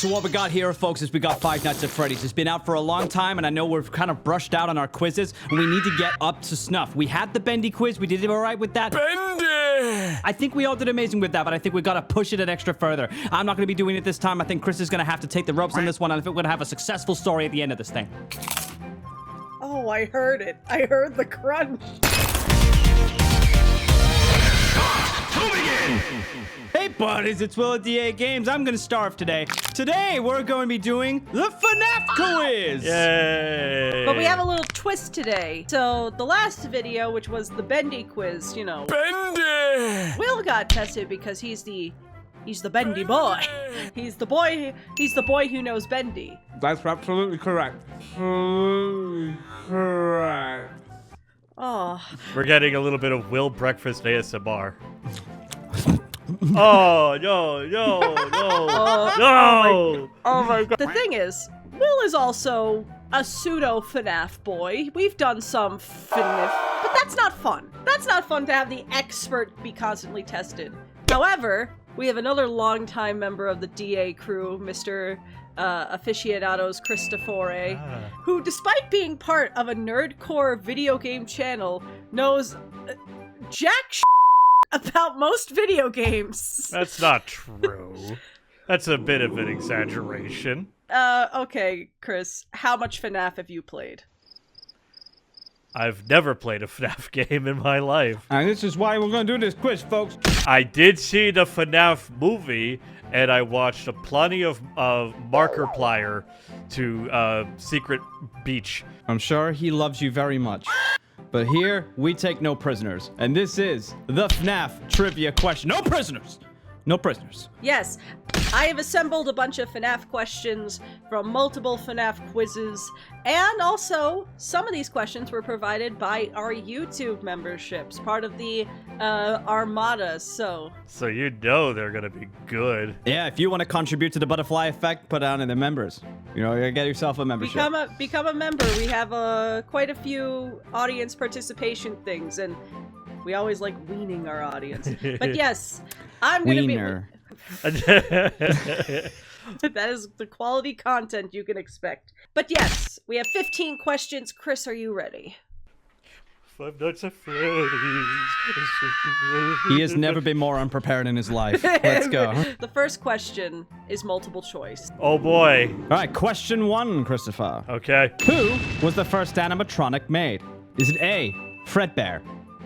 So what we got here, folks, is we got Five Nights at Freddy's. It's been out for a long time, and I know we're kind of brushed out on our quizzes, and we need to get up to snuff. We had the Bendy quiz. We did all right with that. Bendy! I think we all did amazing with that, but I think we got to push it an extra further. I'm not going to be doing it this time. I think Chris is going to have to take the ropes on this one, and I think we're going to have a successful story at the end of this thing. Oh, I heard it. I heard the crunch. Hey buddies, it's Will at DAGames. I'm gonna starve today. Today we're going to be doing the FNAF quiz! Yay! But we have a little twist today. So the last video, which was the Bendy quiz, you know. Bendy! Will got tested because he's the Bendy boy. He's the boy who knows Bendy. That's absolutely correct. Absolutely correct. Oh. We're getting a little bit of Will breakfast ASMR. Oh, no. No! Oh my god. The thing is, Will is also a pseudo FNAF boy. We've done some FNAF, but that's not fun. That's not fun to have the expert be constantly tested. However, we have another longtime member of the DA crew, Mr. Aficionados Cristofore, who, despite being part of a nerdcore video game channel, knows jack about most video games. That's not true. That's a bit of an exaggeration. Okay, Chris, how much FNAF have you played? I've never played a FNAF game in my life. And this is why we're gonna do this quiz, folks. I did see the FNAF movie, and I watched plenty of Markiplier to Secret Beach. I'm sure he loves you very much. But here, we take no prisoners. And this is the FNAF trivia question. No prisoners! No prisoners. Yes, I have assembled a bunch of FNAF questions from multiple FNAF quizzes, and also some of these questions were provided by our YouTube memberships, part of the Armada, so you know they're gonna be good. Yeah, if you want to contribute to the butterfly effect, put down in the members. You know, you get yourself a membership. become a member. We have quite a few audience participation things, and we always like weaning our audience. But yes, I'm gonna Wiener. That is the quality content you can expect. But yes, we have 15 questions. Chris, are you ready? Five Nights at Freddy's. He has never been more unprepared in his life. Let's go. The first question is multiple choice. Oh boy. All right, question 1, Christopher. Okay. Who was the first animatronic made? Is it A, Fredbear,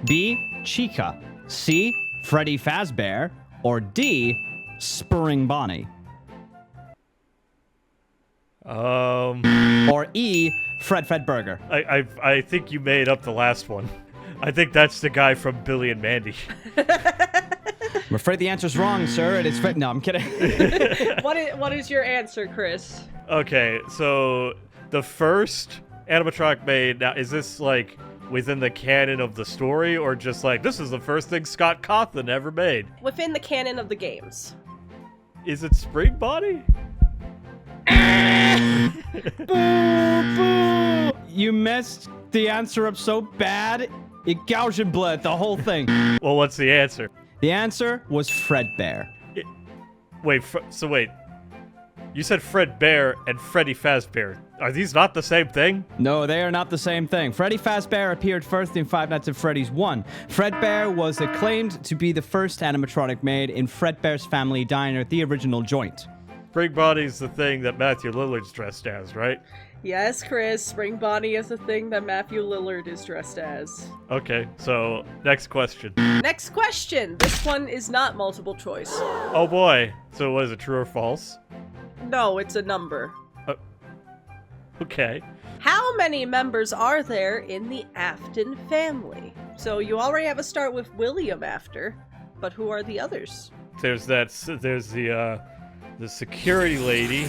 B, Chica, C, Freddy Fazbear, or D, Spring Bonnie? Or E, Fred Burger. I think you made up the last one. I think that's the guy from Billy and Mandy. I'm afraid the answer's wrong, sir. It is Fred. No, I'm kidding. What is your answer, Chris? Okay, so the first animatronic made, now is this like within the canon of the story, or just like this is the first thing Scott Cawthon ever made? Within the canon of the games. Is it Spring Bonnie? You messed the answer up so bad, it gouged and bled the whole thing. Well, what's the answer? The answer was Fredbear. Wait, wait. You said Fred Bear and Freddy Fazbear. Are these not the same thing? No, they are not the same thing. Freddy Fazbear appeared first in Five Nights at Freddy's 1. Fredbear was acclaimed to be the first animatronic made in Fredbear's Family Diner, the original joint. Spring Bonnie's the thing that Matthew Lillard's dressed as, right? Yes, Chris. Spring Bonnie is the thing that Matthew Lillard is dressed as. Okay, so next question. Next question. This one is not multiple choice. Oh boy. So what is it, true or false? No, it's a number. Okay. How many members are there in the Afton family? So you already have a start with William After, but who are the others? There's the security lady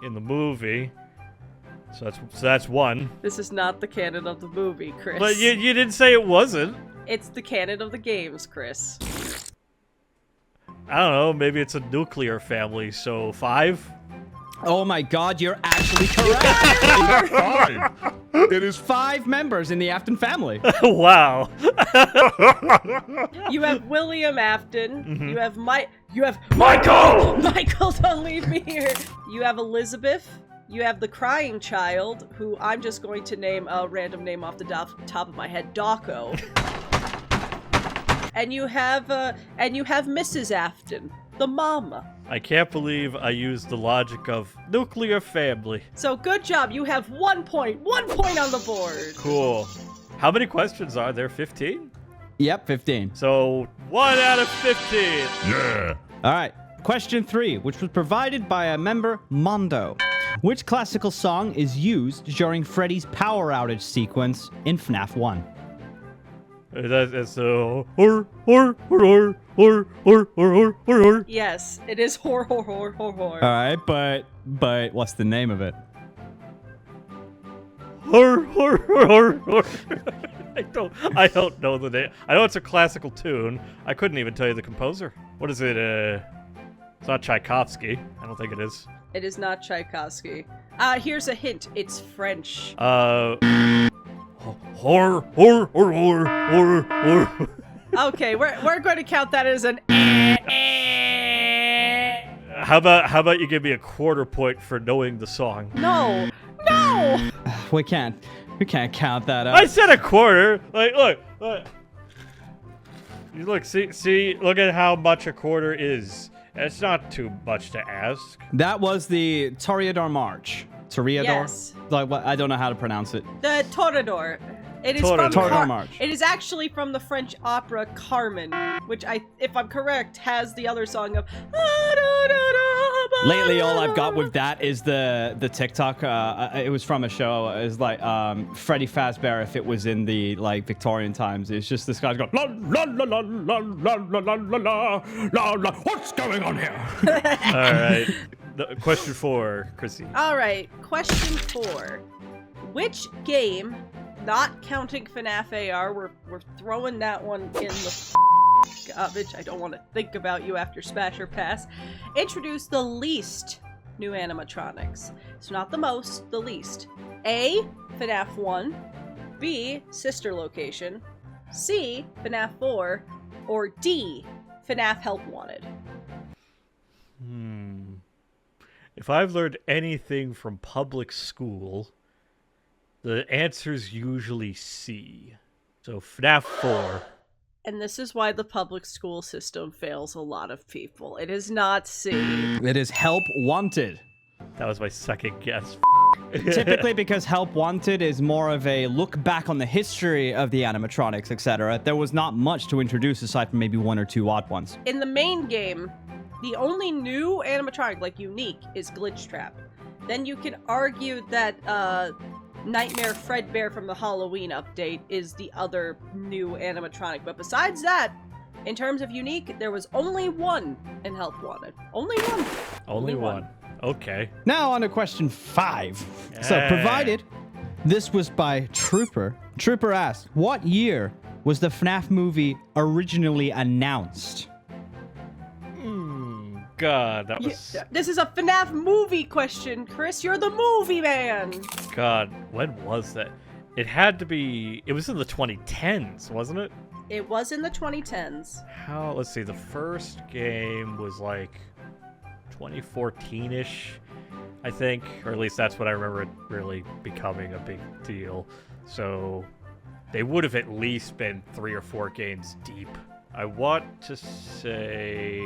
in the movie. So that's one. This is not the canon of the movie, Chris. But you didn't say it wasn't. It's the canon of the games, Chris. I don't know, maybe it's a nuclear family, so 5? Oh my god, you're actually correct! It is 5 members in the Afton family. Wow. You have William Afton, you have You have Michael! Michael, don't leave me here. You have Elizabeth. You have the crying child, who I'm just going to name a random name off the top of my head, Dawko. And you have Mrs. Afton, the mama. I can't believe I used the logic of nuclear family. So good job. You have 1 point. 1 point on the board. Cool. How many questions are there? 15? Yep, 15. So 1 out of 15. Yeah. All right. Question 3, which was provided by a member, Mondo. Which classical song is used during Freddy's power outage sequence in FNAF 1? That's Yes, it is hor. All right, but what's the name of it? I don't know the name. I know it's a classical tune. I couldn't even tell you the composer. What is it? It's not Tchaikovsky. I don't think it is. It is not Tchaikovsky. Here's a hint. It's French. Okay, we're going to count that as an. How about you give me a quarter point for knowing the song? No. We can't count that up. I said a quarter. Like, look. You look, see, look at how much a quarter is. It's not too much to ask. That was the Toreador March. Toreador? Yes. Like what? I don't know how to pronounce it. The Toreador. It is Toreador. from Toreador March. It is actually from the French opera Carmen, which if I'm correct, has the other song of. Lately, all I've got with that is the TikTok. It was from a show. It was like Freddy Fazbear if it was in the like Victorian times. It's just this guy's going la la la la la la la la la la la. What's going on here? All right. Question 4, Chrissy. All right, question 4. Which game, not counting FNAF AR, we're throwing that one in the garbage. I don't want to think about you after Smash or Pass. Introduce the least new animatronics. So not the most, the least. A, FNAF 1. B, Sister Location. C, FNAF 4. Or D, FNAF Help Wanted. If I've learned anything from public school, the answer's usually C. So FNAF 4. And this is why the public school system fails a lot of people. It is not C. It is Help Wanted. That was my second guess. Typically because Help Wanted is more of a look back on the history of the animatronics, etc. There was not much to introduce aside from maybe 1 or 2 odd ones. In the main game, the only new animatronic, like unique, is Glitch Trap. Then you can argue that Nightmare Fredbear from the Halloween update is the other new animatronic. But besides that, in terms of unique, there was only one in Help Wanted. Only one. Only one. Okay. Now on to question 5. So provided this was by Trooper. Trooper asked, what year was the FNAF movie originally announced? God, that was... This is a FNAF movie question, Chris. You're the movie man. God, when was that? It had to be... It was in the 2010s, wasn't it? It was in the 2010s. How... Let's see, the first game was like 2014-ish, I think. Or at least that's what I remember it really becoming a big deal. So they would have at least been 3 or 4 games deep. I want to say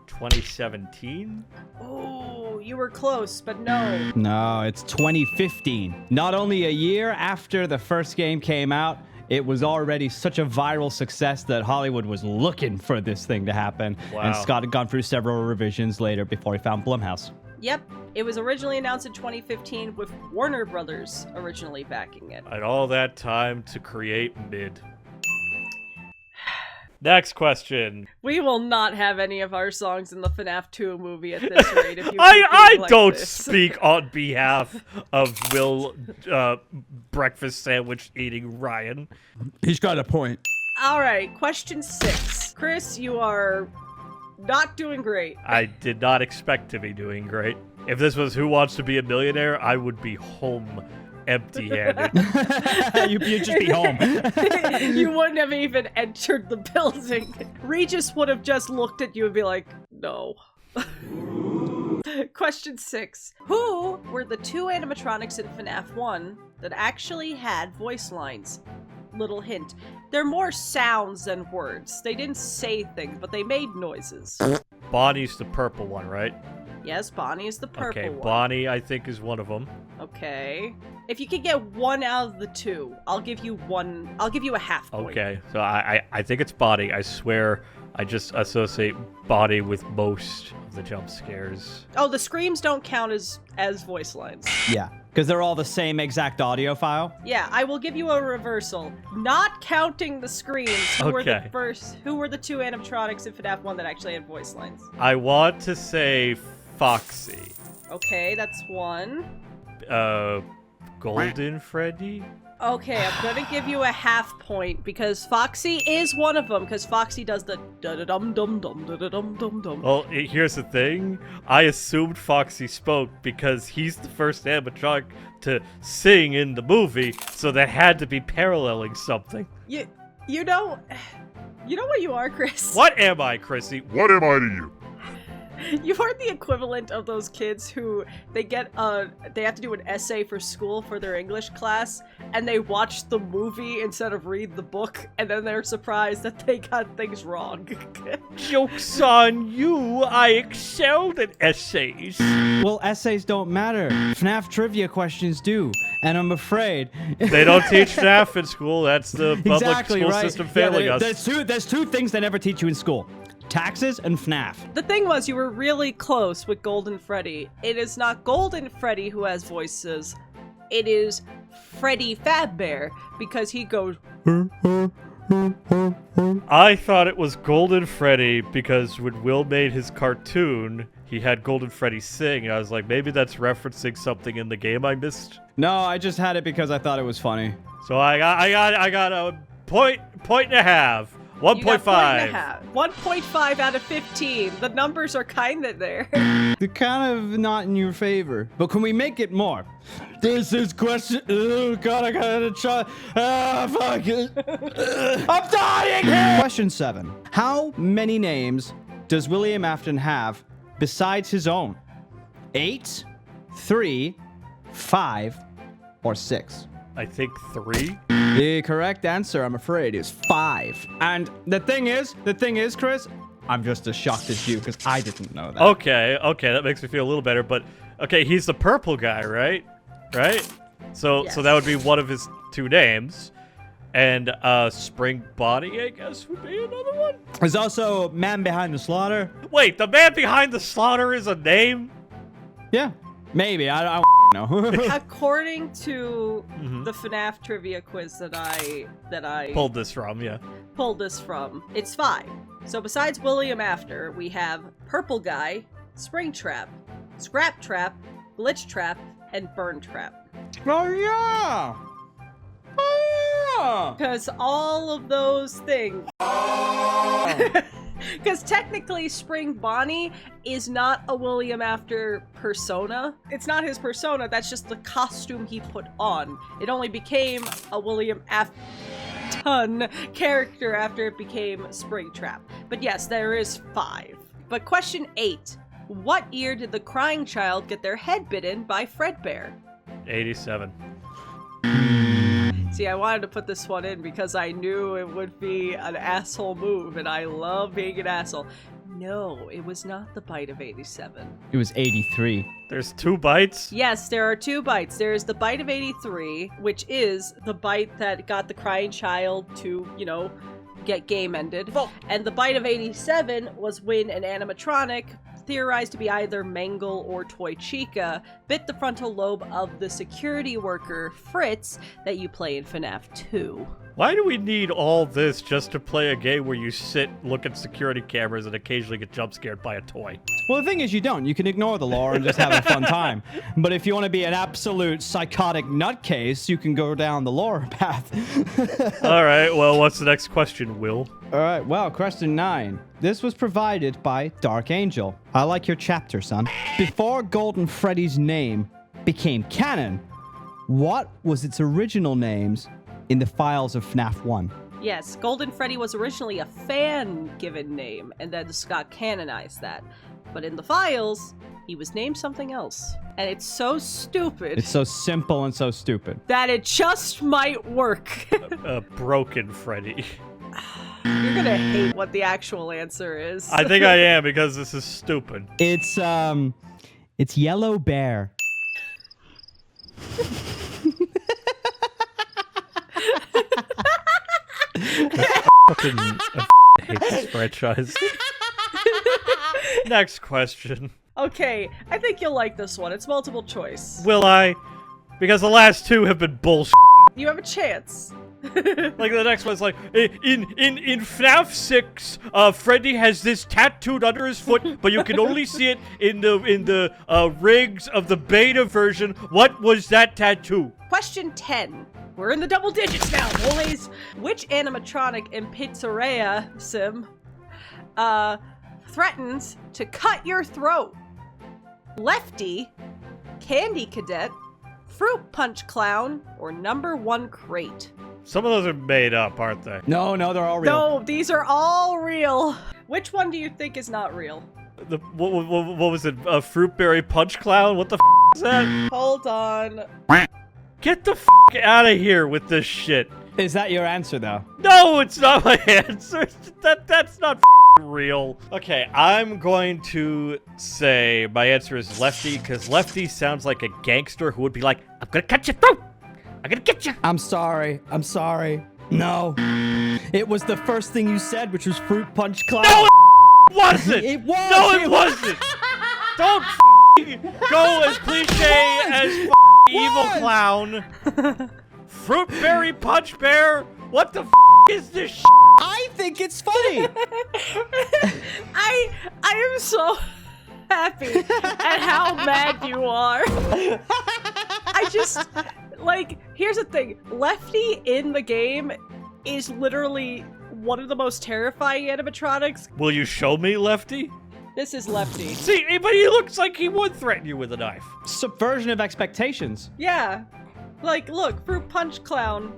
2017? Oh, you were close, but no. No, it's 2015. Not only a year after the first game came out, it was already such a viral success that Hollywood was looking for this thing to happen. Wow. And Scott had gone through several revisions later before he found Blumhouse. Yep, it was originally announced in 2015 with Warner Brothers originally backing it. And all that time to create mid. Next question. We will not have any of our songs in the FNAF 2 movie at this rate. If you I keep being like don't this. speak on behalf of Will breakfast sandwich eating Ryan. He's got a point. All right, question 6. Chris, you are not doing great. I did not expect to be doing great. If this was Who Wants to Be a Millionaire, I would be home empty-handed. You'd just be home. You wouldn't have even entered the building. Regis would have just looked at you and be like, No. Question 6. Who were the 2 animatronics in FNAF 1 that actually had voice lines? Little hint. They're more sounds than words. They didn't say things, but they made noises. Bonnie's the purple one, right? Yes, Bonnie is the purple Okay, one. Bonnie, I think, is one of them. Okay. If you can get 1 out of the 2, I'll give you a half point. Okay, so I think it's Bonnie. I swear I just associate Bonnie with most of the jump scares. Oh, the screams don't count as voice lines. Yeah, because they're all the same exact audio file. Yeah, I will give you a reversal. Not counting the screams, who were the 2 animatronics in FNAF 1 that actually had voice lines? I want to say Foxy. Okay, that's 1. Golden Freddy? Okay, I'm gonna give you a half point because Foxy is one of them, because Foxy does the da-da-dum-dum-dum, da-da-dum-dum-dum. Well, here's the thing. I assumed Foxy spoke because he's the first animatronic to sing in the movie, so that had to be paralleling something. You know what you are, Chris? What am I, Chrissy? What am I to you? You are the equivalent of those kids who they have to do an essay for school for their English class, and they watch the movie instead of read the book, and then they're surprised that they got things wrong. Joke's on you. I excelled at essays. Well, essays don't matter. FNAF trivia questions do. And I'm afraid... They don't teach FNAF in school. That's the public Exactly, school right. system failing us. There's two things they never teach you in school. Taxes and FNAF. The thing was, you were really close with Golden Freddy. It is not Golden Freddy who has voices. It is Freddy Fazbear, because he goes... I thought it was Golden Freddy because when Will made his cartoon, he had Golden Freddy sing, and I was like, maybe that's referencing something in the game I missed. No, I just had it because I thought it was funny. So I got a point and a half. 1.5. 1.5 out of 15. The numbers are kind of there. They're kind of not in your favor. But can we make it more? This is question... Oh, God, I gotta try... Ah, fuck it. I'm dying here! Question 7. How many names does William Afton have besides his own? 8, 3, 5, or 6? I think 3. The correct answer, I'm afraid, is 5. And the thing is, Chris, I'm just as shocked as you because I didn't know that. Okay, that makes me feel a little better. But okay, he's the purple guy, right? So Yes. so that would be one of his 2 names, and Spring Bonnie, I guess, would be another one. There's also Man Behind the Slaughter. Wait, the man behind the slaughter is a name? Yeah, maybe. I don't know. According to the FNAF trivia quiz that I Pulled this from, yeah. pulled this from, it's 5. So besides William After, we have Purple Guy, Spring Trap, Scrap Trap, Glitch Trap, and Burn Trap. Oh, yeah. Because all of those things... Because technically, Spring Bonnie is not a William After persona. It's not his persona, that's just the costume he put on. It only became a William Afton character after it became Springtrap. But yes, there is 5. But question 8. What year did the crying child get their head bitten by Fredbear? 87. See, I wanted to put this one in because I knew it would be an asshole move, and I love being an asshole. No, it was not the bite of 87. It was 83. There's 2 bites? Yes, there are 2 bites. There is the bite of 83, which is the bite that got the crying child to, get game ended. And the bite of 87 was when an animatronic, theorized to be either Mangle or Toy Chica, bit the frontal lobe of the security worker, Fritz, that you play in FNAF 2. Why do we need all this just to play a game where you sit, look at security cameras, and occasionally get jump scared by a toy? Well, the thing is, you don't. You can ignore the lore and just have a fun time. But if you want to be an absolute psychotic nutcase, you can go down the lore path. All right, well, what's the next question, Will? All right, well, question 9. This was provided by Dark Angel. I like your chapter, son. Before Golden Freddy's name became canon, what was its original names in the files of FNAF 1? Yes, Golden Freddy was originally a fan-given name, and then Scott canonized that. But in the files, he was named something else. And it's so stupid. It's so simple and so stupid. That it just might work. Broken Freddy. You're gonna hate what the actual answer is. I think I am because this is stupid. It's Yellow Bear. I hate this franchise. Next question. Okay, I think you'll like this one. It's multiple choice. Will I? Because the last two have been bullshit. You have a chance. Like the next one's like, in FNAF 6, Freddy has this tattooed under his foot, but you can only see it in the rigs of the beta version. What was that tattoo? Question 10. We're in the double digits now, boys. Which animatronic in Pizzeria Sim threatens to cut your throat? Lefty, Candy Cadet, Fruit Punch Clown, or Number 1 Crate? Some of those are made up, aren't they? No, they're all real. No, these are all real. Which one do you think is not real? What was it? A Fruitberry Punch Clown? What the is that? Hold on. Get the out of here with this shit. Is that your answer, though? No, it's not my answer. That's not real. Okay, I'm going to say my answer is Lefty, because Lefty sounds like a gangster who would be like, I'm gonna cut your throat! I'm gonna get you! I'm sorry. No. It was the first thing you said, which was Fruit Punch Clown. No, it wasn't! It was! No, it wasn't! Don't go as cliche as Evil Clown. Fruitberry Punch Bear? What the is this shit? I think it's funny. I am so happy at how mad you are. I just, like, here's the thing. Lefty in the game is literally one of the most terrifying animatronics. Will you show me, Lefty? This is Lefty. See, but he looks like he would threaten you with a knife. Subversion of expectations. Yeah. Like, look, Fruit Punch Clown.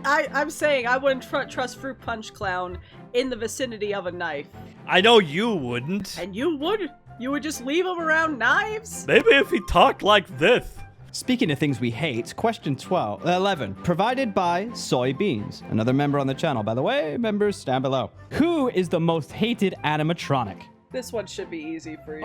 I'm saying I wouldn't trust Fruit Punch Clown in the vicinity of a knife. I know you wouldn't. And you would? You would just leave him around knives? Maybe if he talked like this. Speaking of things we hate, question 11, provided by Soybeans, another member on the channel, by the way. Members stand below. Who is the most hated animatronic? This one should be easy for you.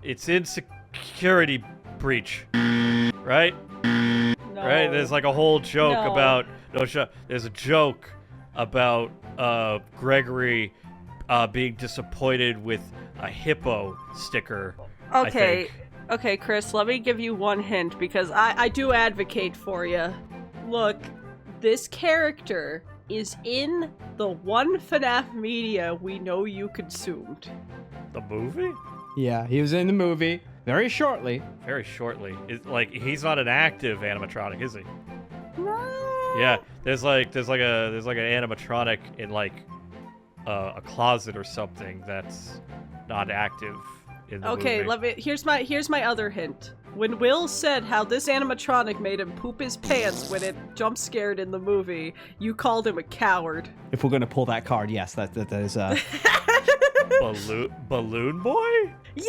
It's in Security Breach, right? No. Right? There's like a whole joke No. about there's a joke about Gregory being disappointed with a hippo sticker. I Okay. think. Okay, Chris, let me give you one hint because I do advocate for you. Look, this character is in the one FNAF media we know you consumed. The movie? Yeah, he was in the movie very shortly. Very shortly. Like he's not an active animatronic, is he? Yeah, there's like an animatronic in like a closet or something that's not active in the Okay, movie. here's my other hint. When Will said how this animatronic made him poop his pants when it jump scared in the movie, you called him a coward. If we're gonna pull that card, yes, that is. Balloon Boy? Yeah!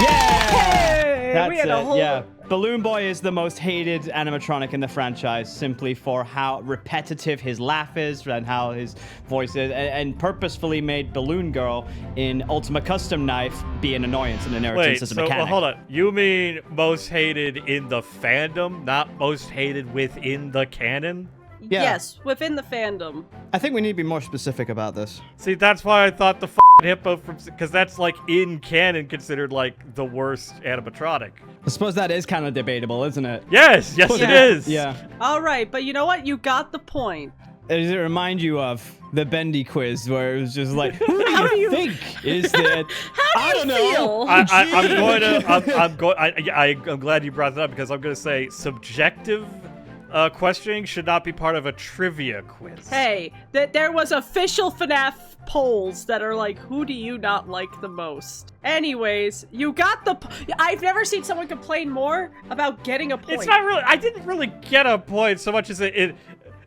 Yeah! That's We had a it, whole... yeah. Balloon Boy is the most hated animatronic in the franchise simply for how repetitive his laugh is and how his voice is, and purposefully made Balloon Girl in Ultima Custom Knife be an annoyance and an irritant as a mechanic. Hold on. You mean most hated in the fandom, not most hated within the canon? Yeah. Yes, within the fandom. I think we need to be more specific about this. See, that's why I thought the hippo because that's like in canon considered like the worst animatronic. I suppose that is kind of debatable, isn't it? Yes, it is. Yeah. All right, but you know what? You got the point. Does it remind you of the Bendy quiz where it was just like, who do How do you- think is that? How do you feel? I'm glad you brought that up because I'm going to say subjective questioning should not be part of a trivia quiz. Hey, there was official FNAF polls that are like, who do you not like the most? Anyways, you got the... I've never seen someone complain more about getting a point. It's not really... I didn't really get a point so much as it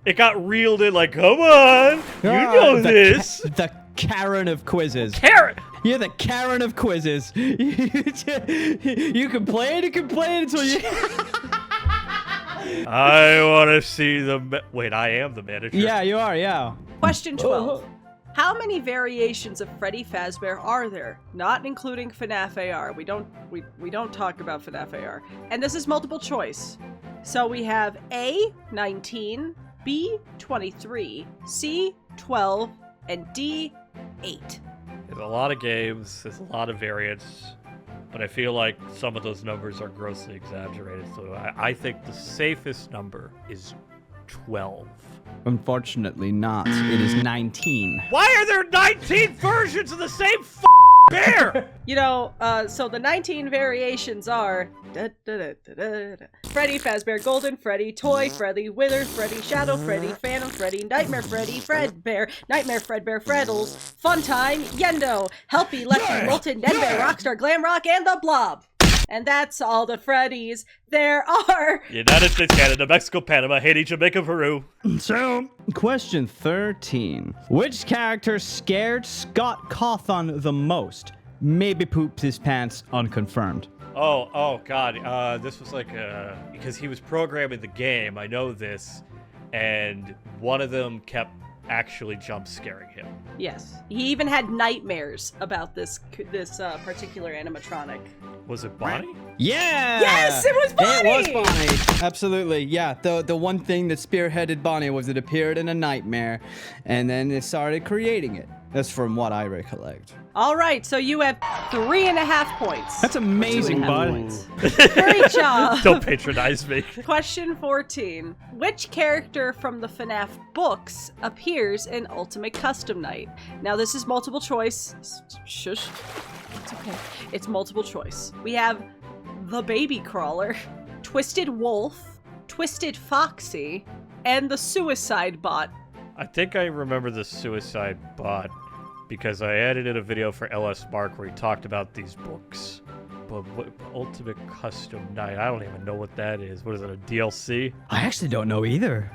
It got reeled in like, come on, you know this. The Karen of quizzes. Karen! You're the Karen of quizzes. You complain and complain until you... I want to see the... Wait, I am the manager. Yeah, you are, yeah. Question 12. How many variations of Freddy Fazbear are there? Not including FNAF AR. We don't talk about FNAF AR. And this is multiple choice. So we have A, 19, B, 23, C, 12, and D, 8. There's a lot of games, there's a lot of variants, but I feel like some of those numbers are grossly exaggerated, so I think the safest number is 12. Unfortunately not. It is 19. Why are there 19 versions of the same bear? You know, so the 19 variations are Freddy Fazbear, Golden Freddy, Toy Freddy, Wither Freddy, Shadow Freddy, Phantom Freddy, Nightmare Freddy, Fredbear, Nightmare Fredbear, Freddles, Funtime, Yendo, Helpy, Lefty, Molten, Nedbear, Rockstar, Glam Rock, and the Blob. And that's all the Freddys there are. United States, Canada, Mexico, Panama, Haiti, Jamaica, Peru. So, question 13. Which character scared Scott Cawthon the most? Maybe poops his pants, unconfirmed. Oh, God. This was like, because he was programming the game, I know this, and one of them kept actually jump scaring him. Yes. He even had nightmares about this particular animatronic. Was it Bonnie? Yeah! Yes, it was Bonnie! It was Bonnie. Absolutely, yeah. The one thing that spearheaded Bonnie was it appeared in a nightmare, and then it started creating it. That's from what I recollect. All right, so you have 3.5 points. That's amazing, bud. Great job. Don't patronize me. Question 14. Which character from the FNAF books appears in Ultimate Custom Night? Now, this is multiple choice. Shush. It's okay. It's multiple choice. We have the Baby Crawler, Twisted Wolf, Twisted Foxy, and the Suicide Bot. I think I remember the Suicide Bot because I edited a video for LS Mark where he talked about these books. But what, Ultimate Custom Night, I don't even know what that is. What is it, a DLC? I actually don't know either.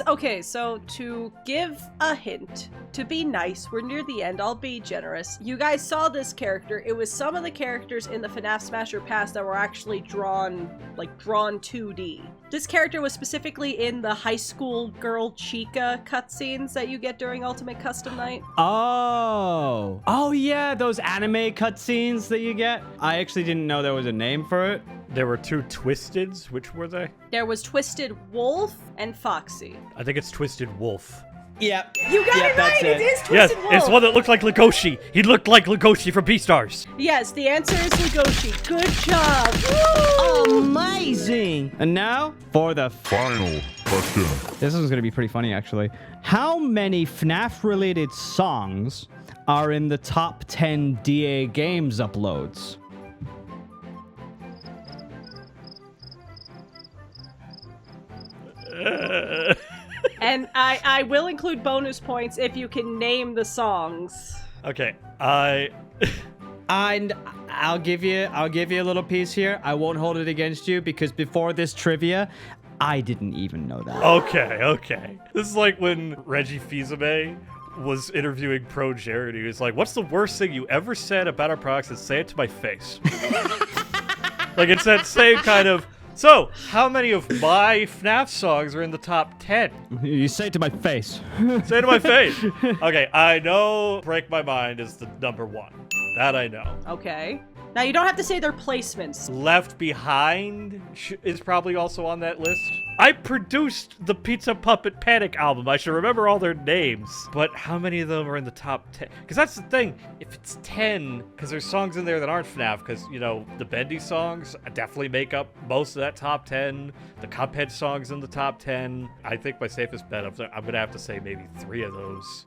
Okay, so to give a hint, to be nice, we're near the end, I'll be generous. You guys saw this character. It was some of the characters in the FNAF Smasher Pass that were actually drawn 2D. This character was specifically in the high school girl Chica cutscenes that you get during Ultimate Custom Night. Oh yeah, those anime cutscenes that you get. I actually didn't know there was a name for it. There were two Twisteds. Which were they? There was Twisted Wolf and Foxy. I think it's Twisted Wolf. Yep. You got it right! It is Twisted Wolf! Yes, it's one that looked like Legoshi. He looked like Legoshi from Beastars. Yes, the answer is Legoshi. Good job! Woo! Amazing! And now, for the Final question. This is going to be pretty funny, actually. How many FNAF-related songs are in the top 10 DAGames uploads? And I will include bonus points if you can name the songs. Okay, And I'll give you a little piece here. I won't hold it against you because before this trivia, I didn't even know that. Okay. This is like when Reggie Fils-Aimé was interviewing Pro Jared. He was like, "What's the worst thing you ever said about our products? And say it to my face." Like it's that same kind of. So, how many of my FNAF songs are in the top 10? You say it to my face. Say it to my face. Okay, I know Break My Mind is the number one. That I know. Okay. Now, you don't have to say their placements. Left Behind is probably also on that list. I produced the Pizza Puppet Panic album. I should remember all their names. But how many of them are in the top 10? Because that's the thing. If it's 10, because there's songs in there that aren't FNAF, because, you know, the Bendy songs definitely make up most of that top 10. The Cuphead songs in the top 10. I think my safest bet, I'm going to have to say maybe 3 of those.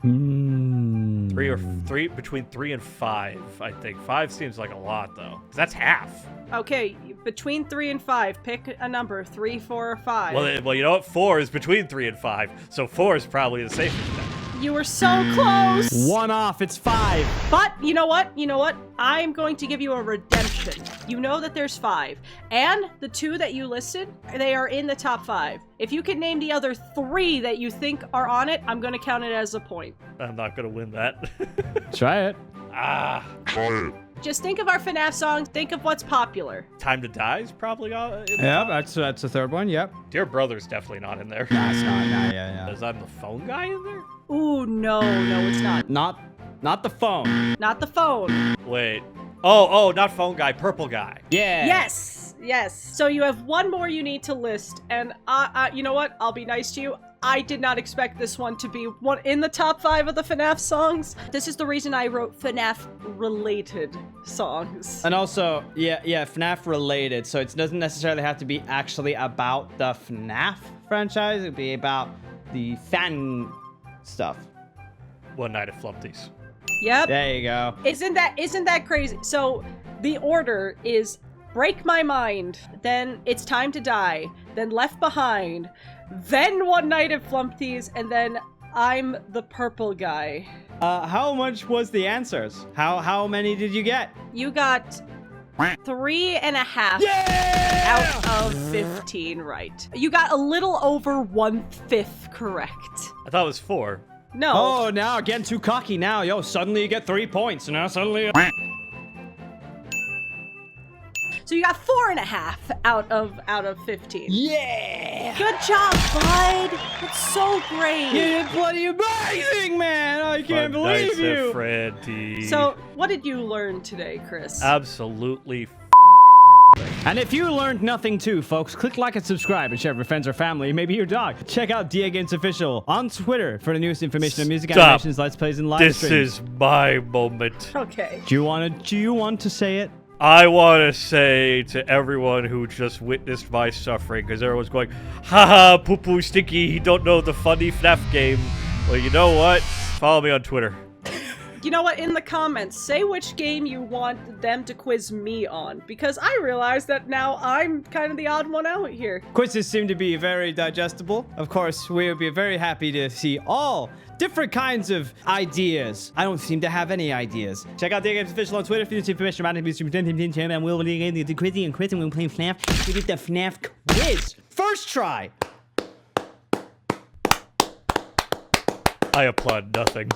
Three, between 3 and 5, I think. 5 seems like a lot, though. 'Cause that's half. Okay, between 3 and 5, pick a number, 3, 4, or 5. Well, you know what? 4 is between 3 and 5, so 4 is probably the safest bet. You were so close. One off. It's 5. But you know what? You know what? I'm going to give you a redemption. You know that there's 5. And the 2 that you listed, they are in the top 5. If you can name the other 3 that you think are on it, I'm going to count it as a point. I'm not gonna win that. Try it. Just think of our FNAF songs. Think of what's popular. Time to Die is probably on. Yep, that's the third one. Yep. Dear Brother's definitely not in there. Nah, it's not. Nah, yeah. Is I'm the phone guy in there? Ooh, no, it's not. Not the phone. Not the phone. Wait. Oh, not phone guy, purple guy. Yeah. Yes. So you have one more you need to list, and you know what? I'll be nice to you. I did not expect this one to be one in the top 5 of the FNAF songs. This is the reason I wrote FNAF-related songs. And also, yeah, FNAF related. So it doesn't necessarily have to be actually about the FNAF franchise. It'd be about the fan stuff. One Night at Flumpty's. Yep. There you go. Isn't that crazy? So the order is Break My Mind, then It's Time to Die, then Left Behind, then One Night at Flumpty's, and then I'm the purple guy. How much was the answers? How many did you get? You got 3.5 out of 15 right. You got a little over 1/5 correct. I thought it was 4. No. Oh, now getting too cocky now. Yo, suddenly you get 3 points. Now suddenly... So you got 4.5 out of 15. Yeah! Good job, bud. That's so great. You're bloody amazing, man! I can't believe you! Freddy. So, what did you learn today, Chris? Absolutely. And if you learned nothing too, folks, click like and subscribe and share with your friends or family, maybe your dog. Check out DAGames Official on Twitter for the newest information on music, animations, let's plays, and live streams. This is my moment. Okay. Do you want to say it? I want to say to everyone who just witnessed my suffering, because everyone's going, haha, poo-poo stinky, he don't know the funny FNAF game. Well, you know what? Follow me on Twitter. You know what? In the comments, say which game you want them to quiz me on, because I realize that now I'm kind of the odd one out here. Quizzes seem to be very digestible. Of course, we would be very happy to see all different kinds of ideas. I don't seem to have any ideas. Check out DAGames Official on Twitter for the information about it. And we'll be the quizzing and quizzing when we play FNAF. We did the FNAF quiz. First try. I applaud nothing.